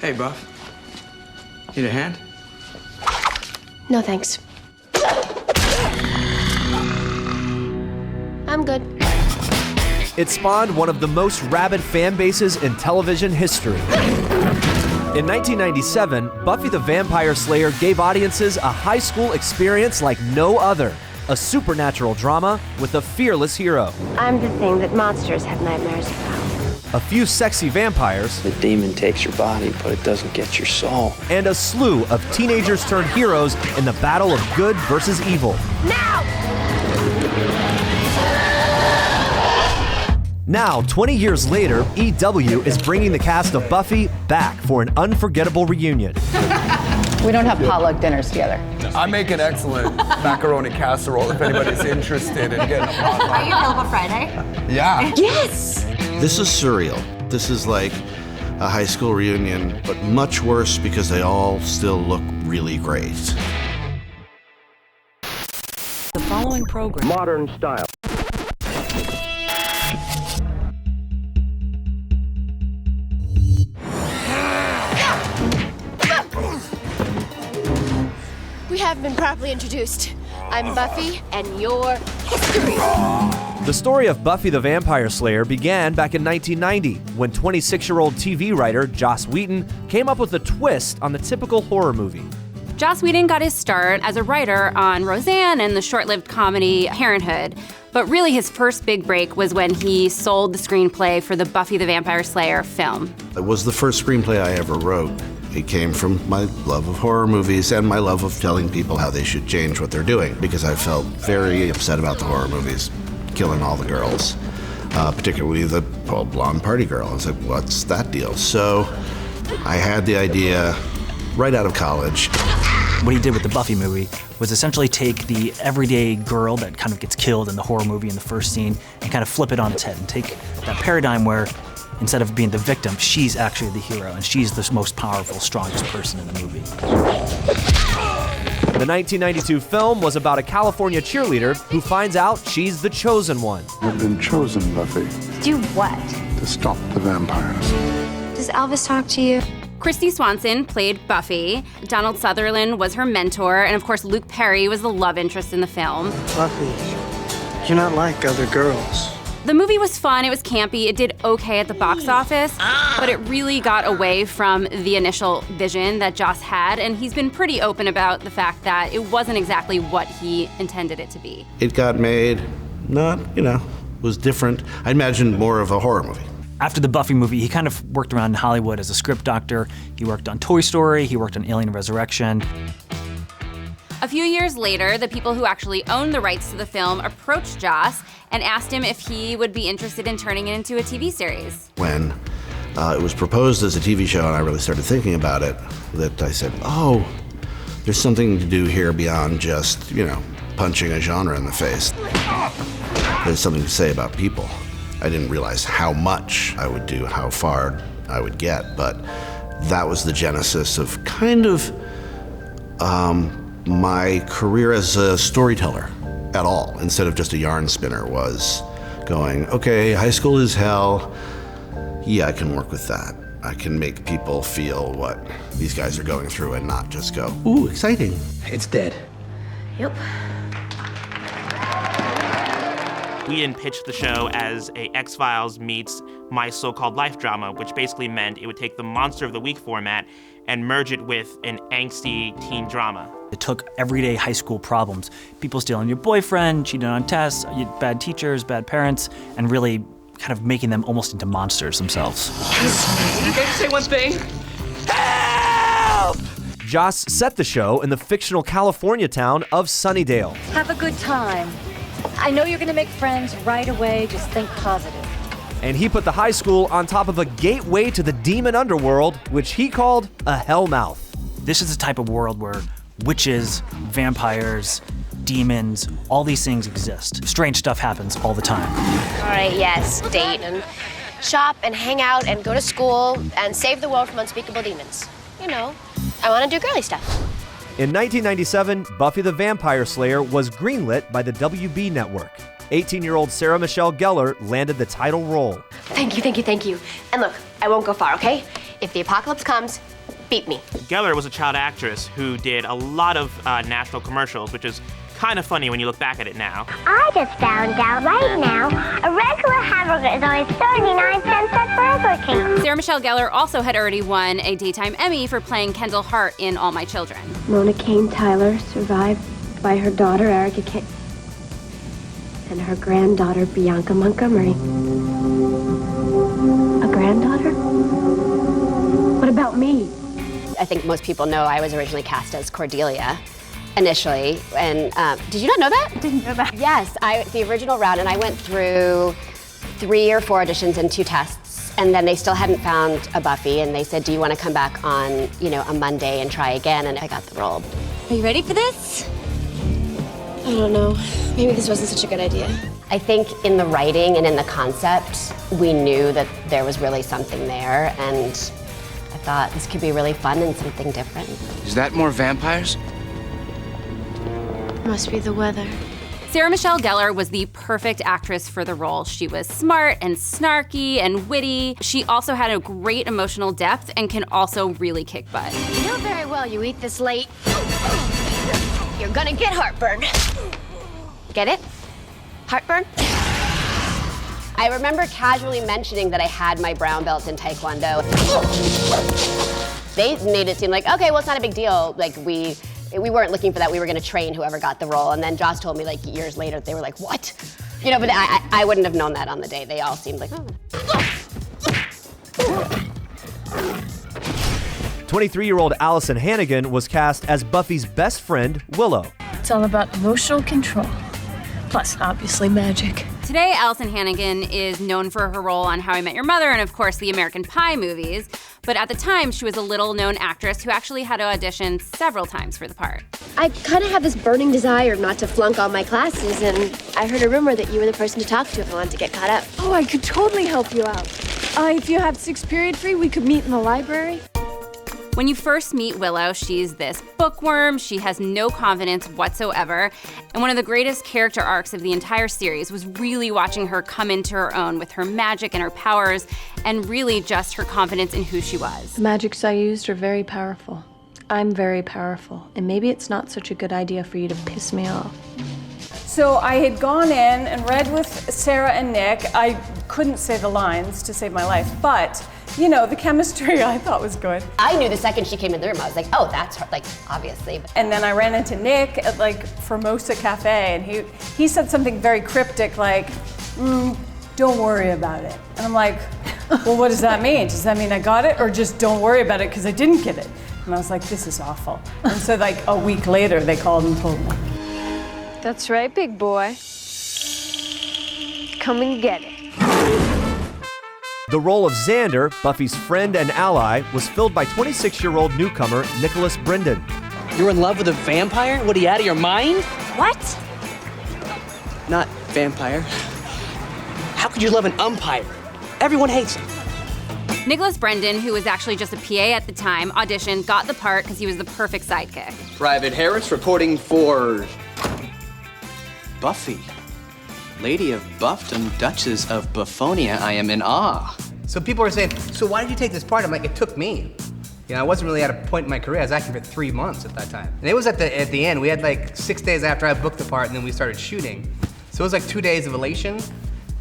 Hey, Buff. Need a hand? No, thanks. I'm good. It spawned one of the most rabid fan bases in television history. In 1997, Buffy the Vampire Slayer gave audiences a high school experience like no other. A supernatural drama with a fearless hero. I'm the thing that monsters have nightmares about. A few sexy vampires. The demon takes your body, but it doesn't get your soul. And a slew of teenagers turned heroes in the battle of good versus evil. Now! Now, 20 years later, EW is bringing the cast of Buffy back for an unforgettable reunion. We don't have potluck dinners together. I make an excellent macaroni casserole if anybody's interested in getting a potluck. Are you available Friday? Yeah. Yes! This is surreal. This is like a high school reunion, but much worse because they all still look really great. The following program. Modern style. We haven't been properly introduced. I'm Buffy, and you're history. The story of Buffy the Vampire Slayer began back in 1990 when 26-year-old TV writer Joss Whedon came up with a twist on the typical horror movie. Joss Whedon got his start as a writer on Roseanne and the short-lived comedy Parenthood. But really his first big break was when he sold the screenplay for the Buffy the Vampire Slayer film. It was the first screenplay I ever wrote. It came from my love of horror movies and my love of telling people how they should change what they're doing, because I felt very upset about the horror movies killing all the girls, particularly the blonde party girl. I was like, what's that deal? So I had the idea right out of college. What he did with the Buffy movie was essentially take the everyday girl that kind of gets killed in the horror movie in the first scene and kind of flip it on its head and take that paradigm where instead of being the victim, she's actually the hero, and she's the most powerful, strongest person in the movie. The 1992 film was about a California cheerleader who finds out she's the chosen one. I've been chosen, Buffy. Do what? To stop the vampires. Does Elvis talk to you? Kristine Swanson played Buffy. Donald Sutherland was her mentor. And of course, Luke Perry was the love interest in the film. Buffy, you're not like other girls. The movie was fun, it was campy, it did okay at the box office, but it really got away from the initial vision that Joss had, and he's been pretty open about the fact that it wasn't exactly what he intended it to be. It got made, was different. I imagined more of a horror movie. After the Buffy movie, he kind of worked around in Hollywood as a script doctor. He worked on Toy Story, he worked on Alien Resurrection. A few years later, the people who actually owned the rights to the film approached Joss and asked him if he would be interested in turning it into a TV series. When it was proposed as a TV show and I really started thinking about it, that I said, oh, there's something to do here beyond just, punching a genre in the face. There's something to say about people. I didn't realize how much I would do, how far I would get, but that was the genesis of kind of my career as a storyteller at all, instead of just a yarn spinner, was going, okay, high school is hell. Yeah, I can work with that. I can make people feel what these guys are going through and not just go, ooh, exciting. It's dead. Yep. Whedon pitched the show as a X-Files meets My So-Called Life drama, which basically meant it would take the Monster of the Week format and merge it with an angsty teen drama. It took everyday high school problems, people stealing your boyfriend, cheating on tests, bad teachers, bad parents, and really kind of making them almost into monsters themselves. Can I just say one thing? Help! Joss set the show in the fictional California town of Sunnydale. Have a good time. I know you're gonna make friends right away, just think positive. And he put the high school on top of a gateway to the demon underworld, which he called a hellmouth. This is the type of world where witches, vampires, demons, all these things exist. Strange stuff happens all the time. All right, yes, date and shop and hang out and go to school and save the world from unspeakable demons. I want to do girly stuff. In 1997, Buffy the Vampire Slayer was greenlit by the WB network. 18-year-old Sarah Michelle Gellar landed the title role. Thank you. And look, I won't go far, okay? If the apocalypse comes, beat me. Gellar was a child actress who did a lot of national commercials, which is kind of funny when you look back at it now. I just found out right now, a regular hamburger is only 39 cents at Burger King. Sarah Michelle Gellar also had already won a Daytime Emmy for playing Kendall Hart in All My Children. Mona Kane Tyler, survived by her daughter, Erica Kane, and her granddaughter, Bianca Montgomery. A granddaughter? What about me? I think most people know I was originally cast as Cordelia initially, and did you not know that? Didn't know that. Yes, the original round, and I went through 3 or 4 auditions and 2 tests, and then they still hadn't found a Buffy, and they said, do you want to come back on, a Monday and try again? And I got the role. Are you ready for this? I don't know. Maybe this wasn't such a good idea. I think in the writing and in the concept, we knew that there was really something there, and I thought this could be really fun and something different. Is that more vampires? Must be the weather. Sarah Michelle Gellar was the perfect actress for the role. She was smart and snarky and witty. She also had a great emotional depth and can also really kick butt. You know very well you eat this late, you're gonna get heartburn. Get it? Heartburn? I remember casually mentioning that I had my brown belt in Taekwondo. They made it seem like, okay, well, it's not a big deal. Like, we weren't looking for that. We were gonna train whoever got the role. And then Joss told me, like, years later, they were like, what? But I wouldn't have known that on the day. They all seemed like, oh. 23-year-old Allyson Hannigan was cast as Buffy's best friend, Willow. It's all about emotional control. Plus, obviously, magic. Today, Allyson Hannigan is known for her role on How I Met Your Mother and, of course, the American Pie movies. But at the time, she was a little-known actress who actually had to audition several times for the part. I kind of have this burning desire not to flunk all my classes, and I heard a rumor that you were the person to talk to if I wanted to get caught up. Oh, I could totally help you out. If you have 6th period free, we could meet in the library. When you first meet Willow, she's this bookworm. She has no confidence whatsoever. And one of the greatest character arcs of the entire series was really watching her come into her own with her magic and her powers, and really just her confidence in who she was. The magics I used are very powerful. I'm very powerful, and maybe it's not such a good idea for you to piss me off. So I had gone in and read with Sarah and Nick. I couldn't say the lines to save my life, but the chemistry I thought was good. I knew the second she came in the room, I was like, oh, that's her, obviously. And then I ran into Nick at Formosa Cafe, and he said something very cryptic like, don't worry about it. And I'm like, well, what does that mean? Does that mean I got it, or just don't worry about it because I didn't get it? And I was like, this is awful. And so a week later, they called and told me. That's right, big boy. Come and get it. The role of Xander, Buffy's friend and ally, was filled by 26-year-old newcomer Nicholas Brendon. You're in love with a vampire? What, are you out of your mind? What? Not vampire. How could you love an umpire? Everyone hates him. Nicholas Brendon, who was actually just a PA at the time, auditioned, got the part because he was the perfect sidekick. Private Harris reporting for Buffy. Lady of Buffdom, Duchess of Buffonia, I am in awe. So people are saying, so why did you take this part? I'm like, it took me. I wasn't really at a point in my career. I was acting for 3 months at that time. And it was at the end. We had 6 days after I booked the part, and then we started shooting. So it was 2 days of elation.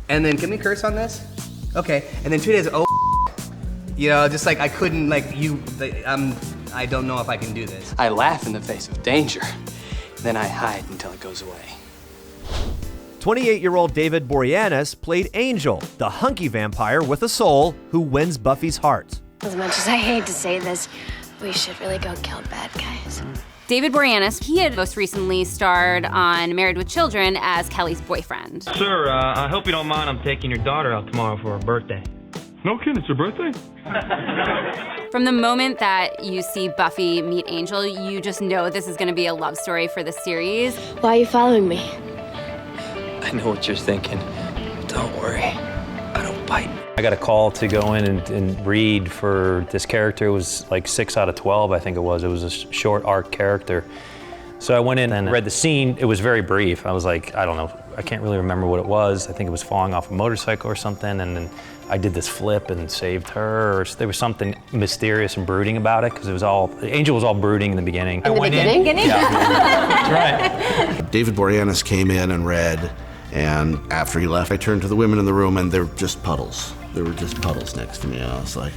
And then, can we curse on this? Okay. And then 2 days of I couldn't, I don't know if I can do this. I laugh in the face of danger. Then I hide until it goes away. 28-year-old David Boreanaz played Angel, the hunky vampire with a soul who wins Buffy's heart. As much as I hate to say this, we should really go kill bad guys. David Boreanaz, he had most recently starred on Married with Children as Kelly's boyfriend. Sir, I hope you don't mind. I'm taking your daughter out tomorrow for her birthday. No kidding, it's your birthday? From the moment that you see Buffy meet Angel, you just know this is going to be a love story for the series. Why are you following me? I know what you're thinking. Don't worry, I don't bite. I got a call to go in and read for this character. It was 6 out of 12, I think it was. It was a short arc character. So I went in and read the scene. It was very brief. I was like, I don't know, I can't really remember what it was. I think it was falling off a motorcycle or something, and then I did this flip and saved her. Or there was something mysterious and brooding about it, because it was all, Angel was all brooding in the beginning. In the beginning? Yeah. That's right. David Boreanaz came in and read, and after he left, I turned to the women in the room, and they were just puddles. There were just puddles next to me, and I was like,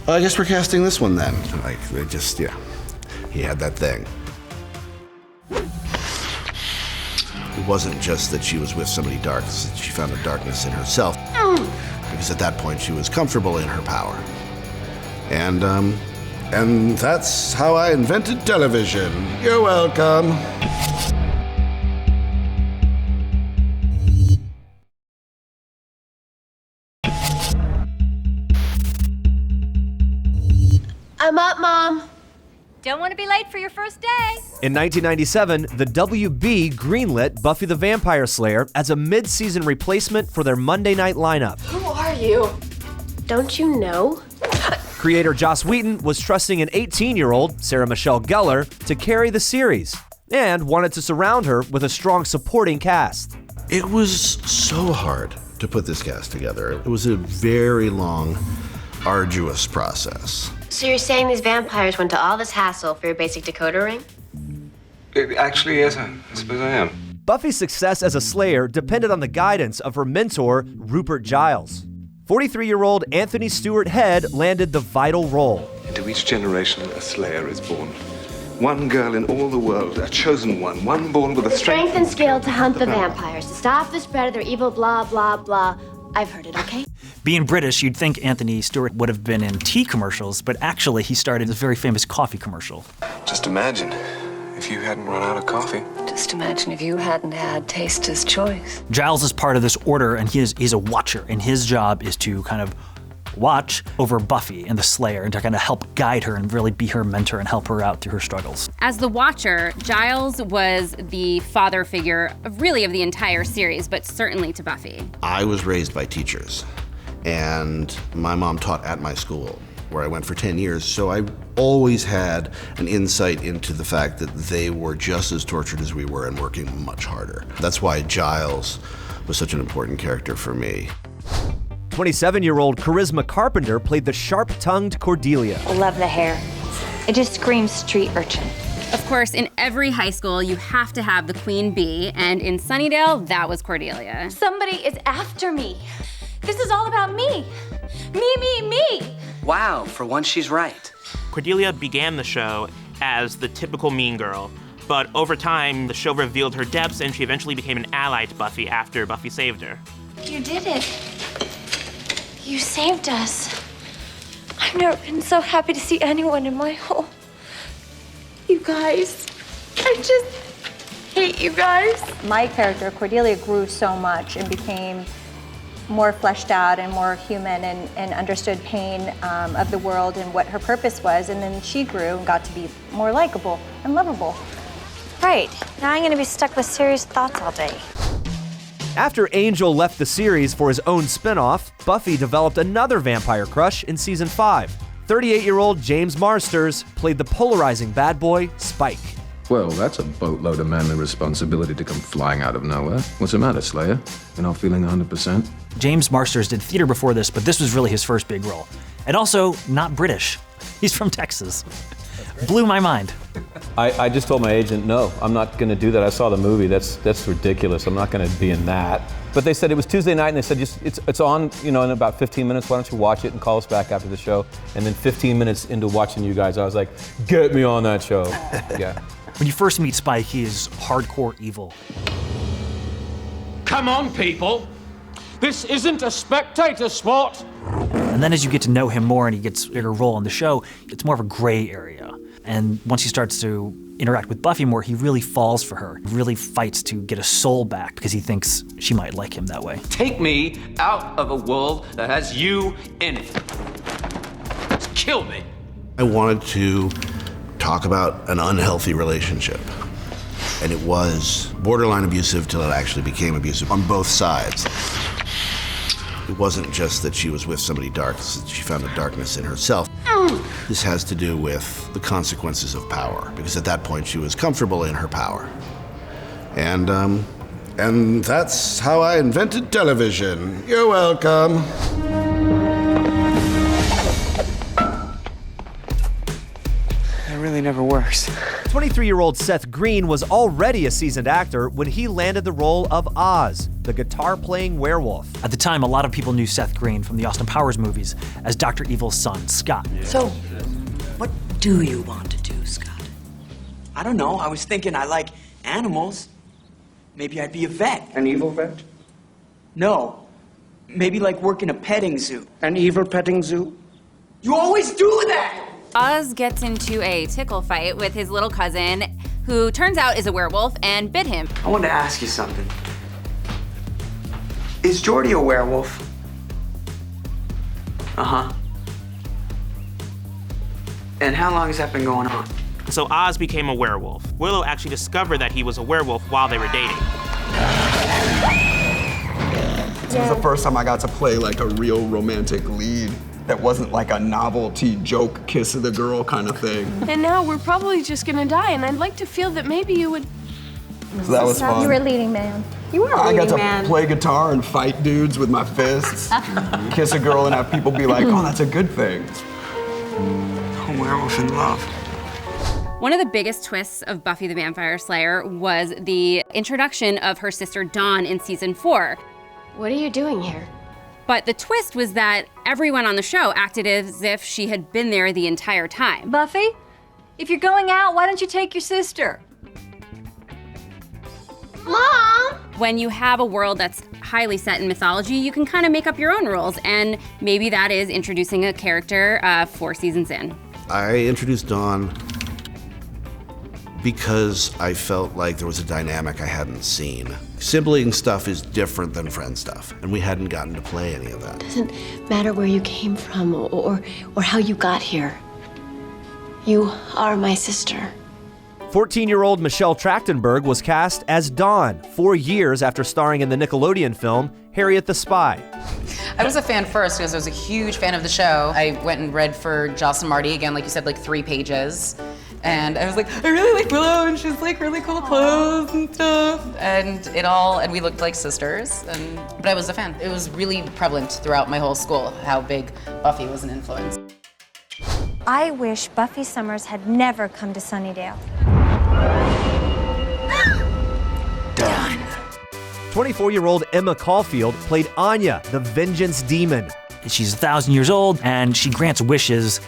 well, I guess we're casting this one then. Like, they just, yeah, he had that thing. It wasn't just that she was with somebody dark, it's that she found a darkness in herself. Because at that point, she was comfortable in her power. And that's how I invented television. You're welcome. I'm up, Mom. Don't want to be late for your first day. In 1997, the WB greenlit Buffy the Vampire Slayer as a mid-season replacement for their Monday night lineup. Who are you? Don't you know? Creator Joss Whedon was trusting an 18-year-old, Sarah Michelle Gellar, to carry the series, and wanted to surround her with a strong supporting cast. It was so hard to put this cast together. It was a very long, arduous process. So you're saying these vampires went to all this hassle for your basic decoder ring? Actually, yes, I suppose I am. Buffy's success as a Slayer depended on the guidance of her mentor, Rupert Giles. 43-year-old Anthony Stewart Head landed the vital role. Into each generation, a Slayer is born. One girl in all the world, a chosen one born with a strength and skill to hunt the vampires, to stop the spread of their evil blah, blah, blah. I've heard it, okay? Being British, you'd think Anthony Stewart would have been in tea commercials, but actually he started a very famous coffee commercial. Just imagine if you hadn't run out of coffee. Just imagine if you hadn't had Taster's Choice. Giles is part of this order, and he's a watcher, and his job is to kind of watch over Buffy and the Slayer and to kind of help guide her and really be her mentor and help her out through her struggles. As the Watcher, Giles was the father figure of the entire series, but certainly to Buffy. I was raised by teachers, and my mom taught at my school, where I went for 10 years, so I always had an insight into the fact that they were just as tortured as we were and working much harder. That's why Giles was such an important character for me. 27-year-old Charisma Carpenter played the sharp-tongued Cordelia. I love the hair. It just screams street urchin. Of course, in every high school, you have to have the queen bee, and in Sunnydale, that was Cordelia. Somebody is after me. This is all about me. Me. Wow, for once she's right. Cordelia began the show as the typical mean girl, but over time, the show revealed her depths, and she eventually became an ally to Buffy after Buffy saved her. You did it. You saved us. I've never been so happy to see anyone in my whole... You guys. I just hate you guys. My character, Cordelia, grew so much and became more fleshed out and more human and understood pain of the world and what her purpose was. And then she grew and got to be more likable and lovable. Right. Now I'm going to be stuck with serious thoughts all day. After Angel left the series for his own spin-off, Buffy developed another vampire crush in season 5. 38-year-old James Marsters played the polarizing bad boy, Spike. Well, that's a boatload of manly responsibility to come flying out of nowhere. What's the matter, Slayer? You're not feeling 100%? James Marsters did theater before this, but this was really his first big role. And also, not British. He's from Texas. Blew my mind. I just told my agent, no, I'm not going to do that. I saw the movie. That's ridiculous. I'm not going to be in that. But they said it was Tuesday night, and they said it's on, in about 15 minutes. Why don't you watch it and call us back after the show? And then 15 minutes into watching you guys, I was like, get me on that show. Yeah. When you first meet Spike, he is hardcore evil. Come on, people. This isn't a spectator spot. And then as you get to know him more and he gets a bigger role in the show, it's more of a gray area. And once he starts to interact with Buffy more, he really falls for her. He really fights to get a soul back because he thinks she might like him that way. Take me out of a world that has you in it. Just kill me. I wanted to talk about an unhealthy relationship. And it was borderline abusive till it actually became abusive on both sides. It wasn't just that she was with somebody dark, she found a darkness in herself. This has to do with the consequences of power, because at that point she was comfortable in her power. And And that's how I invented television. You're welcome. That really never works. 23-year-old Seth Green was already a seasoned actor when he landed the role of Oz, the guitar-playing werewolf. At the time, a lot of people knew Seth Green from the Austin Powers movies as Dr. Evil's son, Scott. So, what do you want to do, Scott? I don't know. I was thinking I like animals. Maybe I'd be a vet. An evil vet? No. Maybe like work in a petting zoo. An evil petting zoo? You always do that! Oz gets into a tickle fight with his little cousin, who turns out is a werewolf, and bit him. I wanted to ask you something. Is Jordy a werewolf? Uh-huh. And how long has that been going on? So Oz became a werewolf. Willow actually discovered that he was a werewolf while they were dating. This was the first time I got to play like a real romantic lead that wasn't like a novelty joke, kiss of the girl kind of thing. And now we're probably just gonna die, and I'd like to feel that maybe you would... So that was fun. You were a leading man. You were a I leading got to man. play guitar and fight dudes with my fists, kiss a girl and have people be like, oh, that's a good thing. A werewolf in love. One of the biggest twists of Buffy the Vampire Slayer was the introduction of her sister Dawn in season 4. What are you doing here? But the twist was that everyone on the show acted as if she had been there the entire time. Buffy, if you're going out, why don't you take your sister? Mom! When you have a world that's highly set in mythology, you can kind of make up your own rules, and maybe that is introducing a character 4 seasons in. I introduced Dawn because I felt like there was a dynamic I hadn't seen. Sibling stuff is different than friend stuff, and we hadn't gotten to play any of that. It doesn't matter where you came from or how you got here. You are my sister. 14-year-old Michelle Trachtenberg was cast as Dawn 4 years after starring in the Nickelodeon film Harriet the Spy. I was a fan first because I was a huge fan of the show. I went and read for Joss and Marty, again, like you said, like 3 pages. And I was like, I really like Willow, and she's like really cool clothes and stuff. And we looked like sisters, but I was a fan. It was really prevalent throughout my whole school, how big Buffy was an influence. I wish Buffy Summers had never come to Sunnydale. Done. 24-year-old Emma Caulfield played Anya, the Vengeance Demon. She's 1,000 years old, and she grants wishes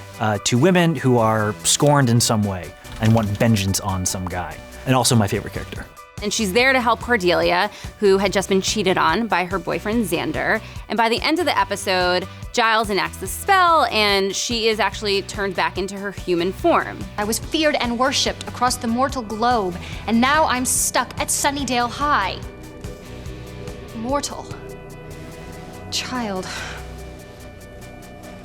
to women who are scorned in some way and want vengeance on some guy. And also my favorite character. And she's there to help Cordelia, who had just been cheated on by her boyfriend Xander. And by the end of the episode, Giles enacts the spell, and she is actually turned back into her human form. I was feared and worshipped across the mortal globe, and now I'm stuck at Sunnydale High. Mortal. Child.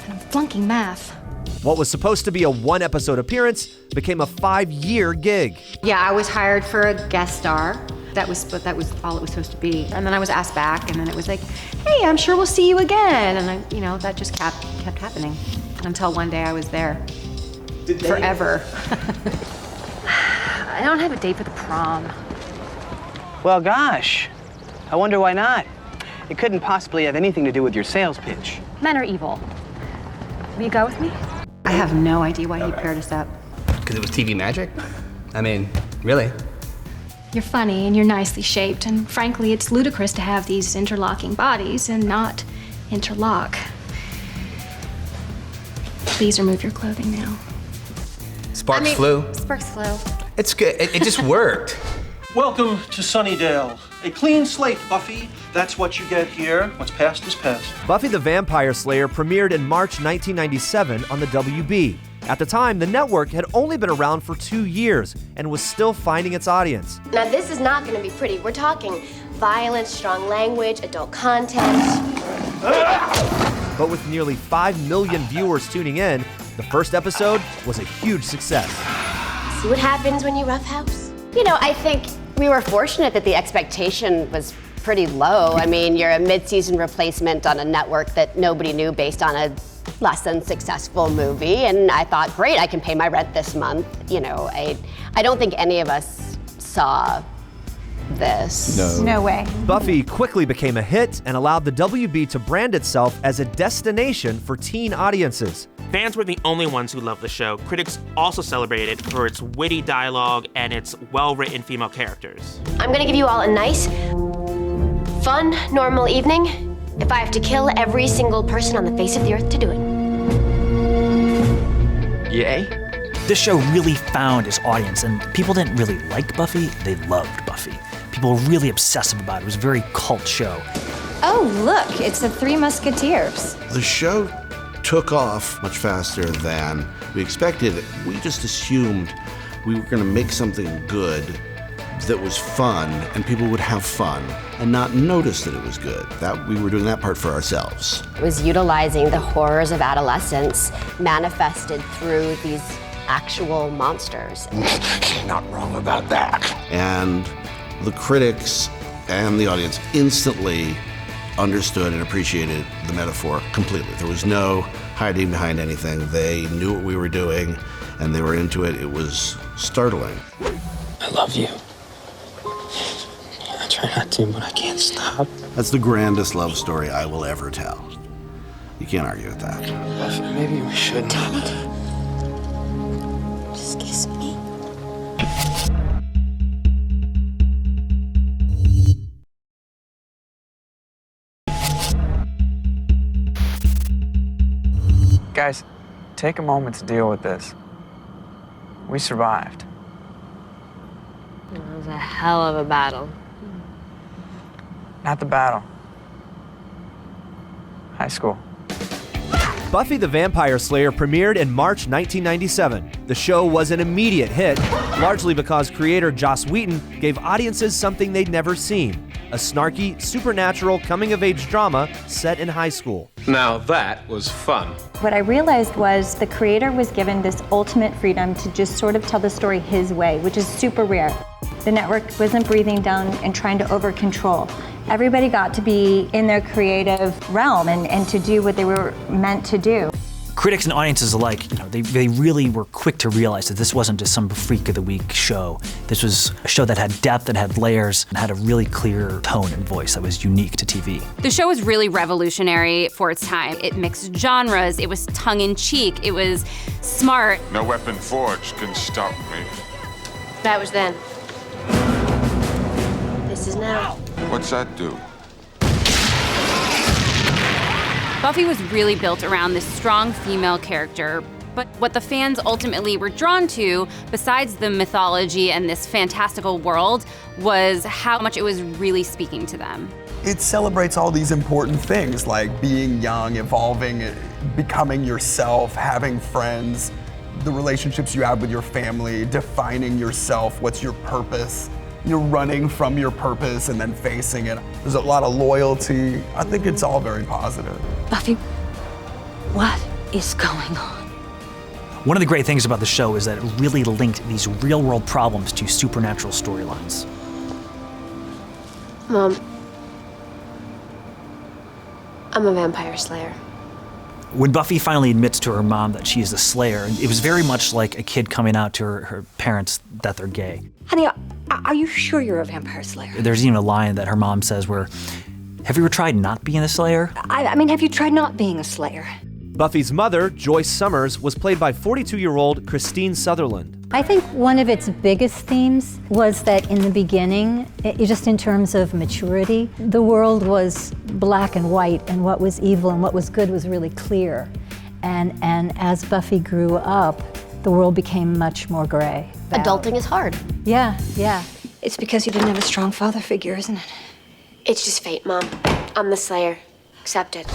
And I'm flunking math. What was supposed to be a 1-episode appearance became a 5-year gig. Yeah, I was hired for a guest star. That was all it was supposed to be. And then I was asked back, and then it was like, hey, I'm sure we'll see you again. And that just kept happening until one day I was there. Forever. I don't have a date for the prom. Well, gosh, I wonder why not. It couldn't possibly have anything to do with your sales pitch. Men are evil. Will you go with me? I have no idea why he paired us up. Because it was TV magic? I mean, really? You're funny and you're nicely shaped, and frankly, it's ludicrous to have these interlocking bodies and not interlock. Please remove your clothing now. Sparks flew. Sparks flew. It's good. It just worked. Welcome to Sunnydale. A clean slate, Buffy. That's what you get here. What's past is past. Buffy the Vampire Slayer premiered in March 1997 on the WB. At the time, the network had only been around for 2 years and was still finding its audience. Now, this is not going to be pretty. We're talking violence, strong language, adult content. But with nearly 5 million viewers tuning in, the first episode was a huge success. See what happens when you roughhouse? You know, I think we were fortunate that the expectation was pretty low. I mean, you're a mid-season replacement on a network that nobody knew based on a less than successful movie, and I thought, great, I can pay my rent this month. You know, I don't think any of us saw this. No way. Buffy quickly became a hit and allowed the WB to brand itself as a destination for teen audiences. Fans were the only ones who loved the show. Critics also celebrated it for its witty dialogue and its well-written female characters. I'm gonna give you all a nice, fun, normal evening if I have to kill every single person on the face of the earth to do it. Yay? This show really found its audience, and people didn't really like Buffy, they loved Buffy. People were really obsessive about it. It was a very cult show. Oh, look, it's the Three Musketeers. The show took off much faster than we expected. We just assumed we were going to make something good that was fun and people would have fun and not notice that it was good. That we were doing that part for ourselves. It was utilizing the horrors of adolescence manifested through these actual monsters. Not wrong about that. And the critics and the audience instantly understood and appreciated the metaphor completely. There was no hiding behind anything. They knew what we were doing and they were into it. It was startling. I love you. I try not to, but I can't stop. That's the grandest love story I will ever tell. You can't argue with that. Buffy, maybe we shouldn't. Just kiss me. Guys, take a moment to deal with this. We survived. It was a hell of a battle. Not the battle. High school. Buffy the Vampire Slayer premiered in March 1997. The show was an immediate hit, largely because creator Joss Whedon gave audiences something they'd never seen: a snarky, supernatural coming-of-age drama set in high school. Now that was fun. What I realized was the creator was given this ultimate freedom to just sort of tell the story his way, which is super rare. The network wasn't breathing down and trying to over-control. Everybody got to be in their creative realm and to do what they were meant to do. Critics and audiences alike, they really were quick to realize that this wasn't just some freak of the week show. This was a show that had depth, that had layers, and had a really clear tone and voice that was unique to TV. The show was really revolutionary for its time. It mixed genres, it was tongue-in-cheek, it was smart. No weapon forged can stop me. That was then. This is now. What's that do? Buffy was really built around this strong female character, but what the fans ultimately were drawn to, besides the mythology and this fantastical world, was how much it was really speaking to them. It celebrates all these important things like being young, evolving, becoming yourself, having friends, the relationships you have with your family, defining yourself, what's your purpose. You're running from your purpose and then facing it. There's a lot of loyalty. I think it's all very positive. Buffy, what is going on? One of the great things about the show is that it really linked these real-world problems to supernatural storylines. Mom, I'm a vampire slayer. When Buffy finally admits to her mom that she is a slayer, it was very much like a kid coming out to her parents that they're gay. Honey, are you sure you're a vampire slayer? There's even a line that her mom says where, "Have you ever tried not being a slayer?" I mean, have you tried not being a slayer? Buffy's mother, Joyce Summers, was played by 42-year-old Kristine Sutherland. I think one of its biggest themes was that in the beginning, just in terms of maturity, the world was black and white, and what was evil and what was good was really clear. And as Buffy grew up, the world became much more gray. Adulting is hard. Yeah, yeah. It's because you didn't have a strong father figure, isn't it? It's just fate, Mom. I'm the slayer. Accept it.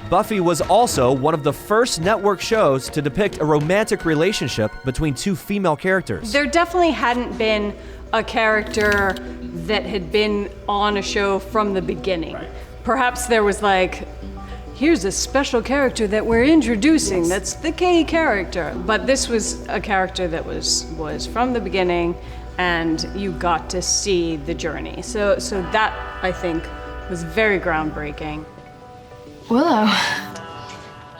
Buffy was also one of the first network shows to depict a romantic relationship between two female characters. There definitely hadn't been a character that had been on a show from the beginning. Right. Perhaps there was like, here's a special character that we're introducing, that's the gay character. But this was a character that was from the beginning, and you got to see the journey. So that, I think, was very groundbreaking. Willow,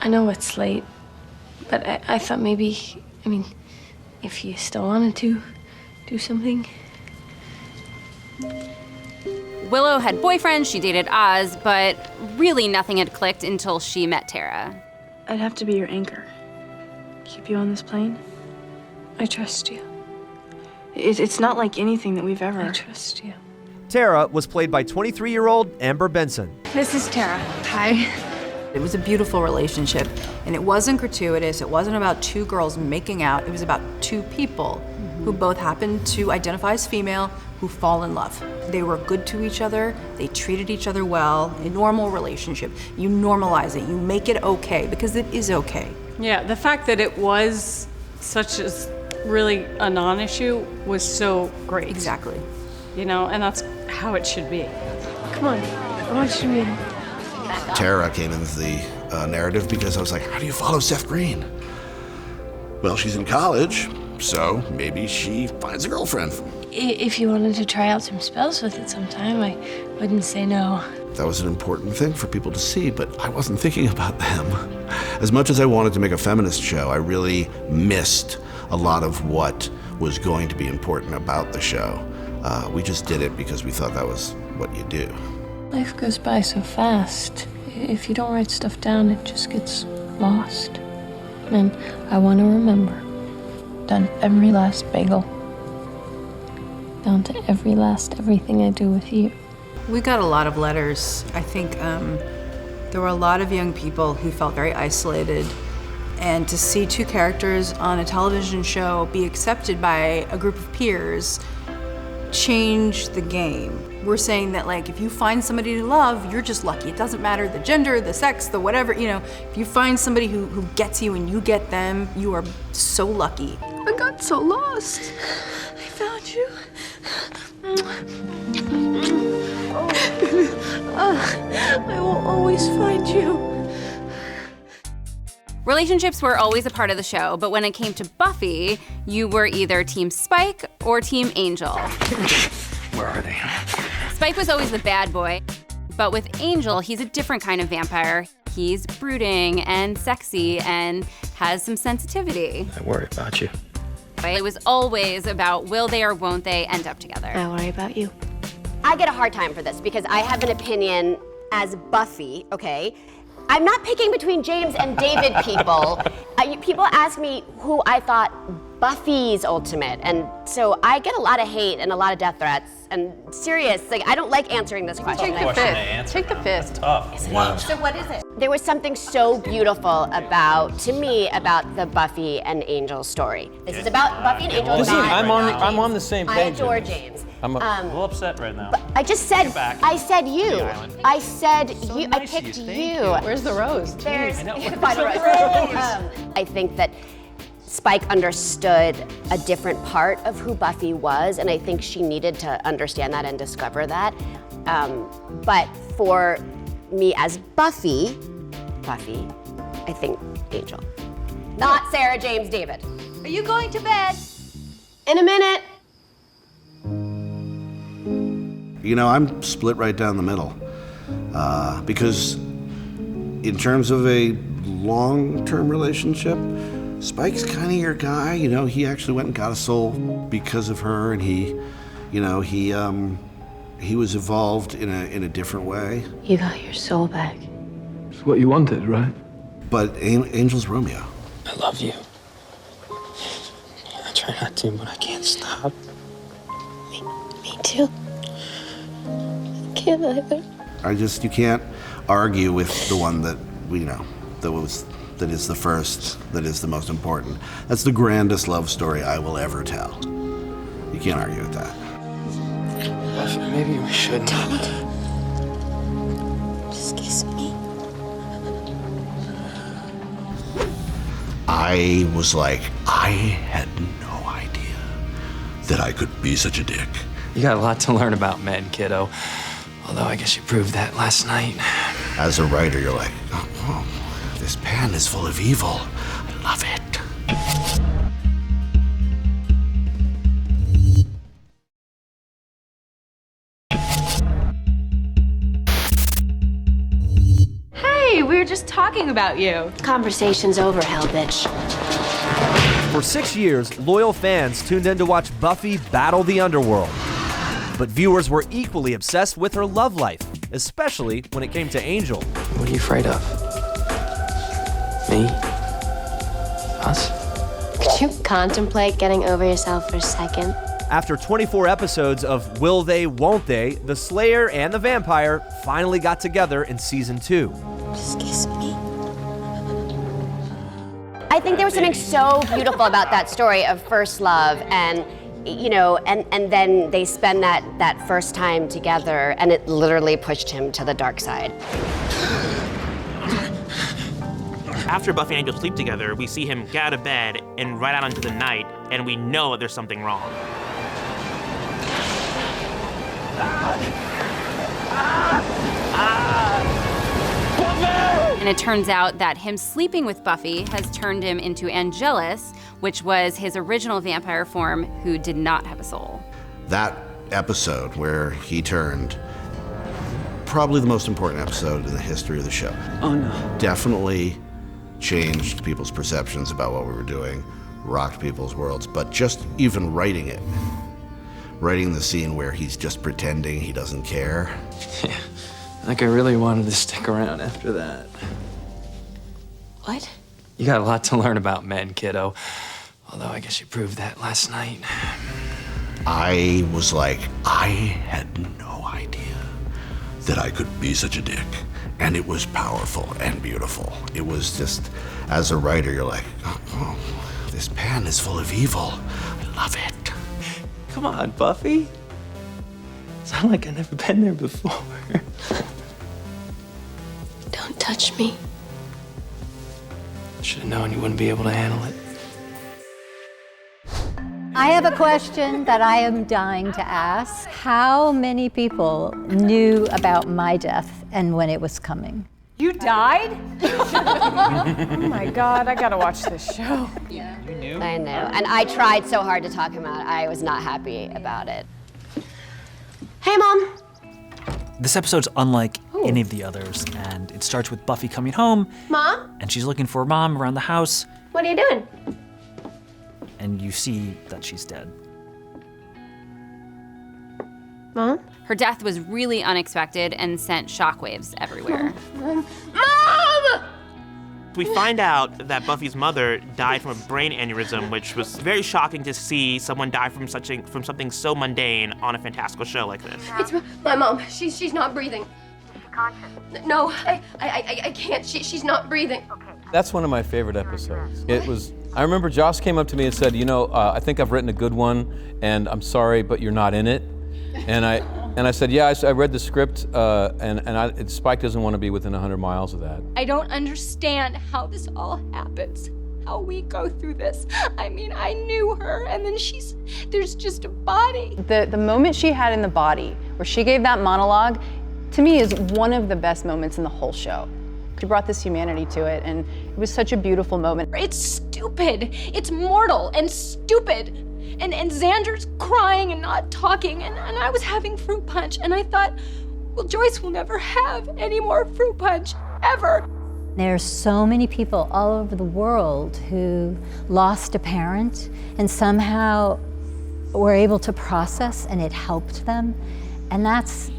I know it's late, but I thought maybe, if you still wanted to do something. Willow had boyfriends, she dated Oz, but really nothing had clicked until she met Tara. I'd have to be your anchor. Keep you on this plane. I trust you. It's not like anything that we've ever... I trust you. Tara was played by 23-year-old Amber Benson. This is Tara. Hi. It was a beautiful relationship, and it wasn't gratuitous. It wasn't about two girls making out. It was about two people who both happened to identify as female, who fall in love. They were good to each other. They treated each other well. A normal relationship. You normalize it. You make it okay, because it is okay. Yeah, the fact that it was such a really a non-issue was so great. Exactly. You know, and that's how it should be. Come on, I want you to meet him. Tara came into the narrative because I was like, how do you follow Seth Green? Well, she's in college, so maybe she finds a girlfriend. If you wanted to try out some spells with it sometime, I wouldn't say no. That was an important thing for people to see, but I wasn't thinking about them. As much as I wanted to make a feminist show, I really missed a lot of what was going to be important about the show. We just did it because we thought that was what you do. Life goes by so fast. If you don't write stuff down, it just gets lost. And I want to remember. Done every last bagel. Down to every last everything I do with you. We got a lot of letters. I think there were a lot of young people who felt very isolated. And to see two characters on a television show be accepted by a group of peers changed the game. We're saying that, like, if you find somebody to love, you're just lucky. It doesn't matter the gender, the sex, the whatever, you know. If you find somebody who gets you and you get them, you are so lucky. I got so lost. I found you. I will always find you. Relationships were always a part of the show, but when it came to Buffy, you were either Team Spike or Team Angel. Where are they? Spike was always the bad boy, but with Angel, he's a different kind of vampire. He's brooding and sexy and has some sensitivity. I worry about you. It was always about will they or won't they end up together. I worry about you. I get a hard time for this because I have an opinion as Buffy, okay? I'm not picking between James and David, people. People ask me who I thought Buffy's ultimate, and so I get a lot of hate and a lot of death threats. And serious, like, I don't like answering this question. Take the fifth. Take the fifth. Tough. Wow. So what is it? There was something so beautiful about, to me, about the Buffy and Angel story. This is about Buffy and Angel. Listen, I'm on the same page. I adore James. I'm a little upset right now. I just said, I said you. I said So you. nice I of picked you. you. Thank you. Where's the rose? There's I know. find a rose. I think that Spike understood a different part of who Buffy was, and I think she needed to understand that and discover that. But for me as Buffy, I think Angel. Not Sarah, James, David. Are you going to bed? In a minute. You know, I'm split right down the middle. Because in terms of a long-term relationship, Spike's kind of your guy. You know, he actually went and got a soul because of her, and he was evolved in a different way. You got your soul back. It's what you wanted, right? But Angel's Romeo. I love you. I try not to, but I can't stop. Me too. Can't either. You can't argue with the one that that is the first, that is the most important. That's the grandest love story I will ever tell. You can't argue with that. Buffy, maybe we shouldn't. Just kiss me. I was like, I had no idea that I could be such a dick. You got a lot to learn about men, kiddo. Although I guess you proved that last night. As a writer, you're like, oh, this pen is full of evil. I love it. Hey, we were just talking about you. Conversation's over, hell bitch. For 6 years, loyal fans tuned in to watch Buffy battle the underworld. But viewers were equally obsessed with her love life, especially when it came to Angel. What are you afraid of? Me? Us? Could you contemplate getting over yourself for a second? After 24 episodes of Will They, Won't They, the Slayer and the Vampire finally got together in season 2. Just kiss me. I think there was something so beautiful about that story of first love, and you know, and then they spend that first time together, and it literally pushed him to the dark side. After Buffy and Angel sleep together, we see him get out of bed and ride out into the night, and we know that there's something wrong. And it turns out that him sleeping with Buffy has turned him into Angelus, which was his original vampire form who did not have a soul. That episode where he turned, probably the most important episode in the history of the show. Oh no. Definitely changed people's perceptions about what we were doing, rocked people's worlds, but just even writing it. Writing the scene where he's just pretending he doesn't care. Yeah, like I really wanted to stick around after that. What? You got a lot to learn about men, kiddo. Although I guess you proved that last night. I was like, I had no idea that I could be such a dick. And it was powerful and beautiful. It was just, as a writer, you're like, oh, this pen is full of evil. I love it. Come on, Buffy. Sound like I've never been there before. Don't touch me. Should have known you wouldn't be able to handle it. I have a question that I am dying to ask. How many people knew about my death and when it was coming? You died? Oh my God, I gotta watch this show. Yeah. You knew? I know, and I tried so hard to talk him out. I was not happy about it. Hey, Mom. This episode's unlike any of the others, and it starts with Buffy coming home, Mom? and she's looking for her mom around the house, What are you doing? and you see that she's dead. Mom? Her death was really unexpected and sent shockwaves everywhere. Mom! We find out that Buffy's mother died from a brain aneurysm, which was very shocking to see someone die from something so mundane on a fantastical show like this. It's my mom. She's not breathing. Is she conscious? No, I can't. She's not breathing. Okay. That's one of my favorite episodes. It was. I remember Joss came up to me and said, "You know, I think I've written a good one, and I'm sorry, but you're not in it." And I said, "Yeah, I read the script, and Spike doesn't want to be within 100 miles of that." I don't understand how this all happens, how we go through this. I mean, I knew her, and then there's just a body. The moment she had in the body, where she gave that monologue, to me is one of the best moments in the whole show. She brought this humanity to it, and it was such a beautiful moment. It's stupid. It's mortal and stupid. And Xander's crying and not talking, and I was having fruit punch, and I thought, well, Joyce will never have any more fruit punch, ever. There's so many people all over the world who lost a parent and somehow were able to process, and it helped them. And that's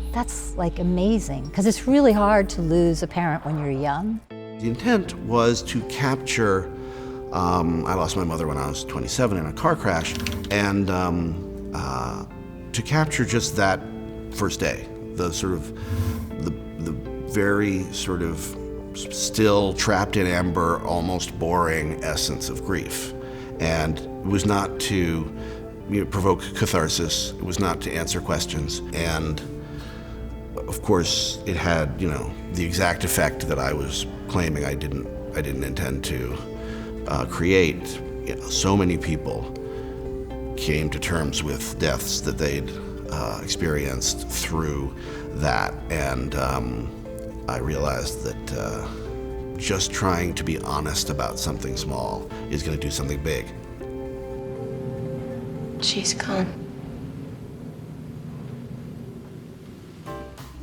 like amazing, because it's really hard to lose a parent when you're young. The intent was to capture, I lost my mother when I was 27 in a car crash, and to capture just that first day, the sort of, the very sort of still trapped in amber, almost boring essence of grief. And it was not to provoke catharsis, it was not to answer questions, and of course it had, the exact effect that I was claiming I didn't intend to create. So many people came to terms with deaths that they'd experienced through that, and I realized that just trying to be honest about something small is going to do something big. She's gone.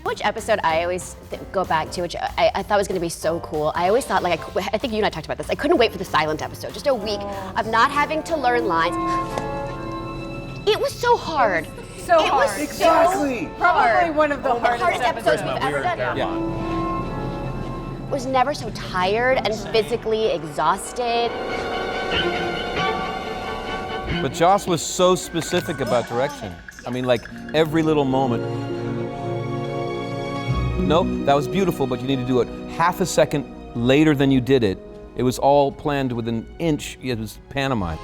Which episode I always go back to, which I thought was going to be so cool. I always thought, I think you and I talked about this, I couldn't wait for the silent episode. Just a week of not having to learn lines. It was so hard. so It hard. was Exactly. Probably one of the hardest episodes we've ever done. Yeah. Was never so tired and physically exhausted. But Joss was so specific about direction. I mean, like every little moment. Nope, that was beautiful, but you need to do it half a second later than you did it. It was all planned with an inch. It was pantomime.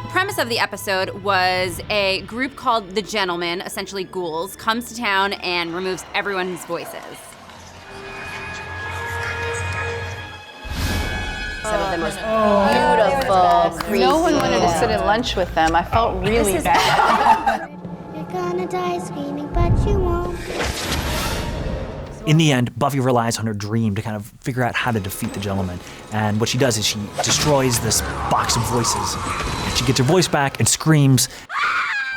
The premise of the episode was a group called the Gentlemen, essentially ghouls, comes to town and removes everyone's voices. Some of them were beautiful, creepy. No one wanted to sit at lunch with them. I felt really bad. You're gonna die screaming, but you won't. In the end, Buffy relies on her dream to kind of figure out how to defeat the Gentlemen. And what she does is she destroys this box of voices. And she gets her voice back and screams,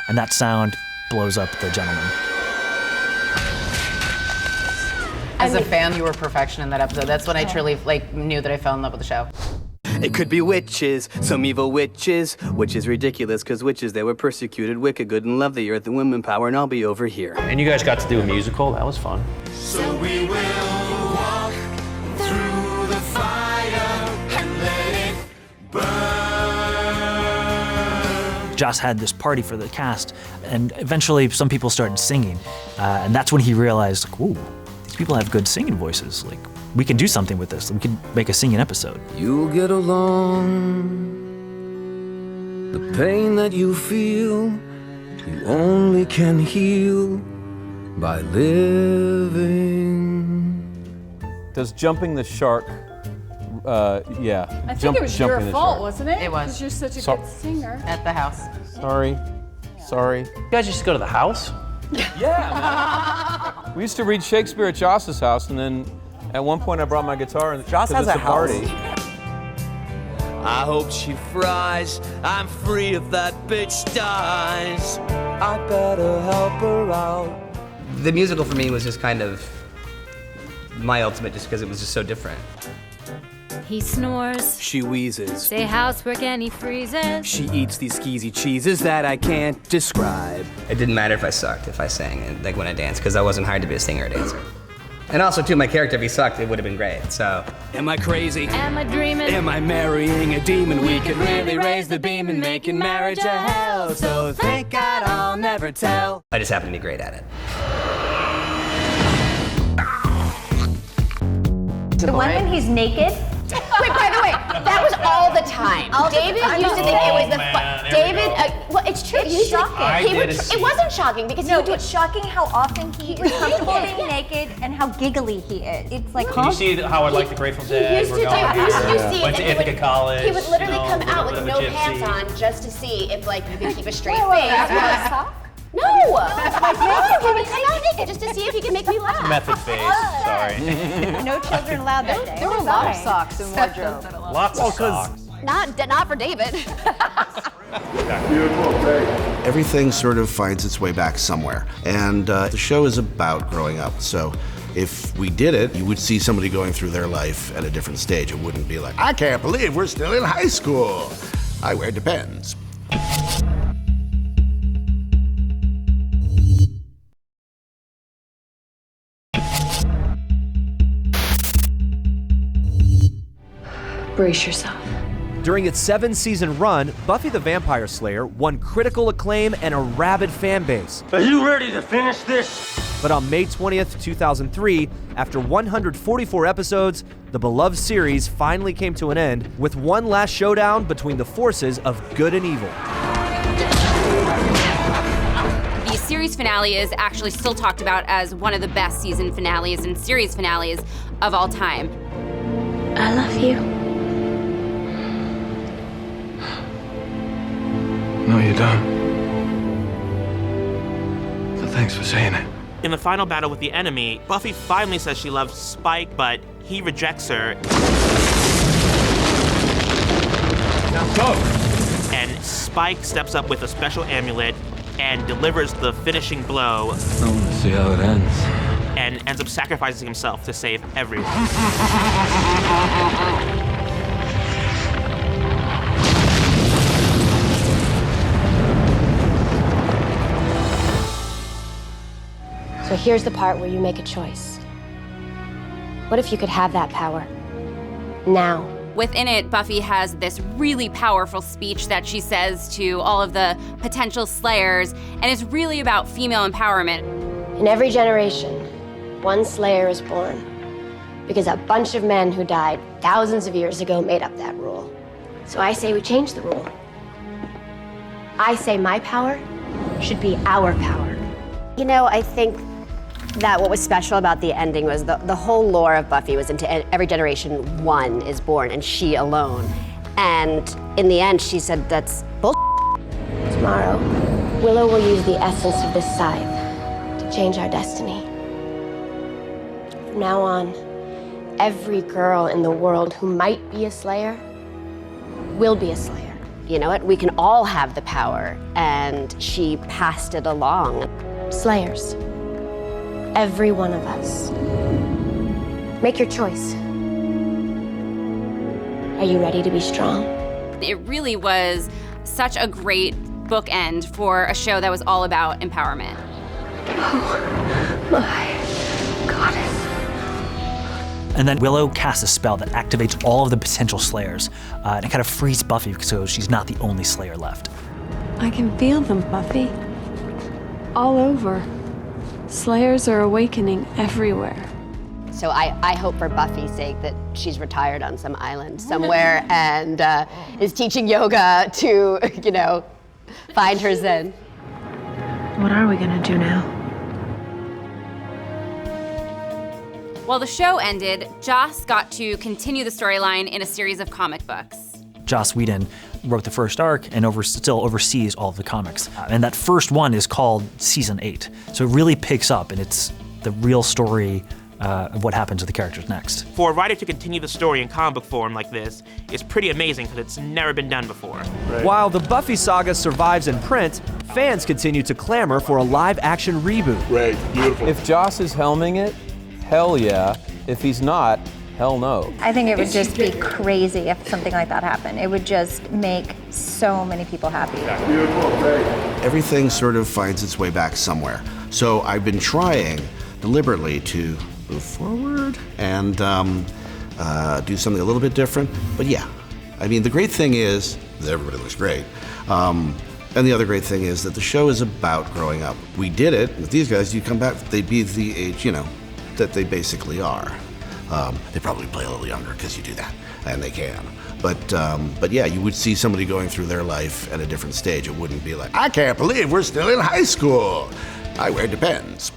and that sound blows up the Gentlemen. As a fan, you were perfection in that episode. That's when I truly knew that I fell in love with the show. It could be witches, some evil witches, which is ridiculous, because witches, they were persecuted, wicked, good, and love the earth and women power, and I'll be over here. And you guys got to do a musical. That was fun. So we will walk through the fire and let it burn. Joss had this party for the cast, and eventually some people started singing. And that's when he realized, like, ooh, these people have good singing voices. Like, we can do something with this. We can make a singing episode. You'll get along. The pain that you feel, you only can heal by living. Does jumping the shark, yeah. I think it was your jumping the fault, shark. wasn't it? It was. Because you're such a So- good singer. At the house. Sorry. You guys just go to the house? Yeah. We used to read Shakespeare at Joss's house, and then at one point I brought my guitar and Joss has it's a party. I hope she fries. I'm free if that bitch dies. I better help her out. The musical for me was just kind of my ultimate, just because it was just so different. He snores. She wheezes. Say housework and he freezes. She eats these skeezy cheeses that I can't describe. It didn't matter if I sucked, if I sang, and like when I danced, because I wasn't hired to be a singer or dancer. And also, too, my character, if he sucked, it would have been great, so. Am I crazy? Am I dreaming? Am I marrying a demon? We could really raise the beam and making marriage a hell. So thank God I'll never tell. I just happen to be great at it. The one when he's naked? Wait, by the way, that was all the time. David used to think it was the David, well, it's true. It's He used to- shocking. he would, it wasn't shocking because he No, would do it's shocking how often he was comfortable being naked and how giggly he is. It's like, Did you see how I like the Grateful Dead? used to do- you see Went it, to and he Ithaca College. He would literally you know, come out a with bit of no a pants gypsy. on just to see if like he could keep a straight Wait, face. that's not a No! He would come out naked just to see if he could make me laugh. Method phase, sorry. no children allowed that day. There were a lot of socks in wardrobe. Lots of socks. Not for David. Everything sort of finds its way back somewhere. And the show is about growing up. So if we did it, you would see somebody going through their life at a different stage. It wouldn't be like, I can't believe we're still in high school. I wear Depends. Brace yourself. During its 7-season run, Buffy the Vampire Slayer won critical acclaim and a rabid fan base. Are you ready to finish this? But on May 20th, 2003, after 144 episodes, the beloved series finally came to an end with one last showdown between the forces of good and evil. The series finale is actually still talked about as one of the best season finales and series finales of all time. I love you. No, you don't. So thanks for saying it. In the final battle with the enemy, Buffy finally says she loves Spike, but he rejects her. Now go! And Spike steps up with a special amulet and delivers the finishing blow. I want to see how it ends. And ends up sacrificing himself to save everyone. So here's the part where you make a choice. What if you could have that power now? Within it, Buffy has this really powerful speech that she says to all of the potential slayers, and it's really about female empowerment. In every generation, one slayer is born because a bunch of men who died thousands of years ago made up that rule. So I say we change the rule. I say my power should be our power. You know, I think that what was special about the ending was the whole lore of Buffy was into every generation one is born and she alone. And in the end, she said that's bull. Tomorrow, Willow will use the essence of this scythe to change our destiny. From now on, every girl in the world who might be a slayer will be a slayer. You know what? We can all have the power, and she passed it along. Slayers. Every one of us. Make your choice. Are you ready to be strong? It really was such a great bookend for a show that was all about empowerment. Oh my goddess. And then Willow casts a spell that activates all of the potential slayers, and it kind of frees Buffy so she's not the only slayer left. I can feel them, Buffy. All over. Slayers are awakening everywhere. So I hope for Buffy's sake that she's retired on some island somewhere and is teaching yoga to, you know, find her zen. What are we gonna do now? While the show ended, Joss got to continue the storyline in a series of comic books. Joss Whedon wrote the first arc and still oversees all of the comics. And that first one is called Season 8. So it really picks up, and it's the real story of what happens to the characters next. For a writer to continue the story in comic book form like this is pretty amazing because it's never been done before. While the Buffy saga survives in print, fans continue to clamor for a live-action reboot. Right, beautiful. If Joss is helming it, hell yeah. If he's not, hell no. I think it would just be crazy if something like that happened. It would just make so many people happy. Beautiful, great. Everything sort of finds its way back somewhere. So I've been trying deliberately to move forward and do something a little bit different. But yeah, I mean, the great thing is that everybody looks great. And the other great thing is that the show is about growing up. We did it with these guys. You come back, they'd be the age, you know, that they basically are. They probably play a little younger because you do that, and they can. But yeah, you would see somebody going through their life at a different stage. It wouldn't be like, I can't believe we're still in high school. I wear Depends.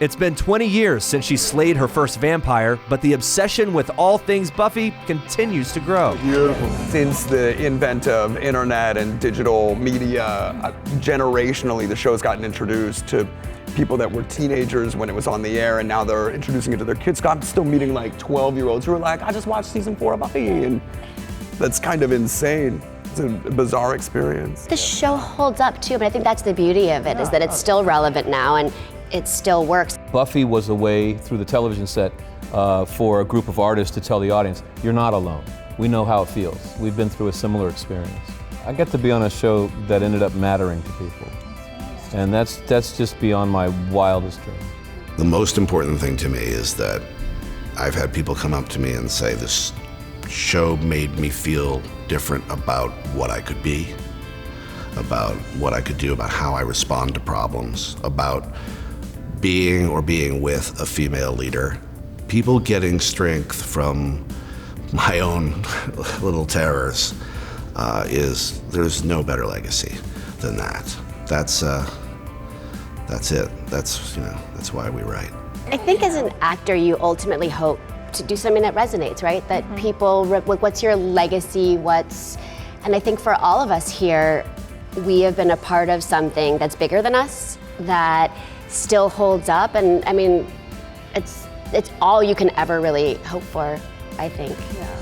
It's been 20 years since she slayed her first vampire, but the obsession with all things Buffy continues to grow. Beautiful. Since the invent of internet and digital media, generationally, the show's gotten introduced to people that were teenagers when it was on the air, and now they're introducing it to their kids. I'm still meeting like 12-year-olds who are like, I just watched season 4 of Buffy, and that's kind of insane. It's a bizarre experience. The show holds up too, but I think that's the beauty of it, is that it's still relevant now and it still works. Buffy was a way through the television set for a group of artists to tell the audience, you're not alone. We know how it feels. We've been through a similar experience. I got to be on a show that ended up mattering to people. And that's just beyond my wildest dreams. The most important thing to me is that I've had people come up to me and say, this show made me feel different about what I could be, about what I could do, about how I respond to problems, about being or being with a female leader. People getting strength from my own little terrors there's no better legacy than that. That's it. That's why we write. I think as an actor, you ultimately hope to do something that resonates, right? That people, what's your legacy, and I think for all of us here, we have been a part of something that's bigger than us, that still holds up, and I mean, it's all you can ever really hope for, I think. Yeah.